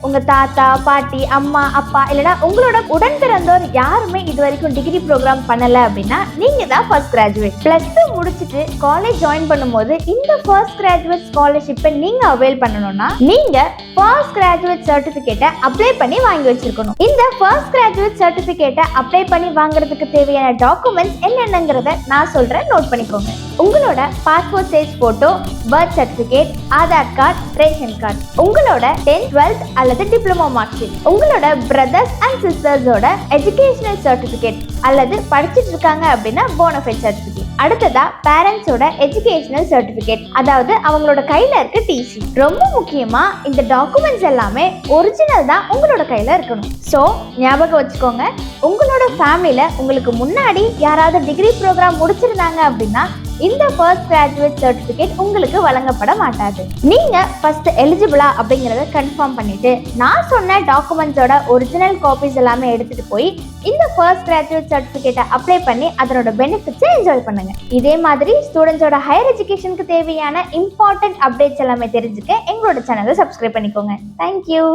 உங்க தாத்தா பாட்டி அம்மா அப்பா இல்லைன்னா உங்களோட உடன் பிறந்தோர் யாருமே இது வரைக்கும் டிகிரி ப்ரோக்ராம் பண்ணல அப்படின்னா நீங்க தான் ஃபர்ஸ்ட் கிராஜுவேட். +2 முடிச்சுட்டு காலேஜ் ஜாயின் பண்ணும்போது இந்த ஃபர்ஸ்ட் கிராஜுவேட் ஸ்காலர்ஷிப்பை நீங்க அவைல் பண்ணணும்னா நீங்க ஃபர்ஸ்ட் கிராஜுவேட் சர்டிபிகேட்டை அப்ளை பண்ணி வாங்கி வச்சிருக்கணும். இந்த ஃபர்ஸ்ட் கிராஜுவேட் சர்டிபிகேட்டை அப்ளை பண்ணி வாங்குறதுக்கு தேவையான டாக்குமெண்ட்ஸ் என்னென்னங்கிறத நான் சொல்றேன், நோட் பண்ணிக்கோங்க. உங்களோட passport size photo, birth certificate, Aadhaar card, ration card, உங்களோட 10th 12th அல்லது டிப்ளமோ மார்க் ஷீட், உங்களோட பிரதர்ஸ் அண்ட் சிஸ்டர்ஸோட எஜுகேஷனல் சர்டிபிகேட் அல்லது படிச்சுட்டு இருக்காங்க அப்படின்னா போனஃபைட் சர்டிபிகேட். அடுத்ததா பேரண்ட்ஸோட எஜுகேஷனல் சர்டிபிகேட், அதாவது அவங்களோட கையில இருக்க டிசி. ரொம்ப முக்கியமா இந்த டாக்குமெண்ட்ஸ் எல்லாமே ஒரிஜினல் தான் உங்களோட கையில இருக்கணும். ஸோ ஞாபகம் வச்சுக்கோங்க, உங்களோட ஃபேமிலியில உங்களுக்கு முன்னாடி யாராவது டிகிரி ப்ரோக்ராம் முடிச்சிருந்தாங்க அப்படின்னா இந்த ஃபர்ஸ்ட் கிராஜுவேட் சர்டிபிகேட் உங்களுக்கு வழங்கப்பட மாட்டாது. நீங்க ஃபர்ஸ்ட் எலிஜிபிளா அப்படிங்கறத கன்ஃபார்ம் பண்ணிட்டு நான் சொன்ன டாக்குமெண்ட்ஸோட ஒரிஜினல் காப்பீஸ் எல்லாமே எடுத்துட்டு போய் இந்த ஃபர்ஸ்ட் கிராஜுவேட் சர்டிபிகேட்டை அப்ளை பண்ணி அதனோட பெனிஃபிட்ஸை என்ஜாய் பண்ணுங்க. இதே மாதிரி ஸ்டூடெண்ட்ஸோட ஹையர் எஜுகேஷனுக்கு தேவையான இம்பார்ட்டன்ட் அப்டேட்ஸ் எல்லாமே தெரிஞ்சுக்க எங்களோட சேனலை சப்ஸ்கிரைப் பண்ணிக்கோங்க. தேங்க்யூ.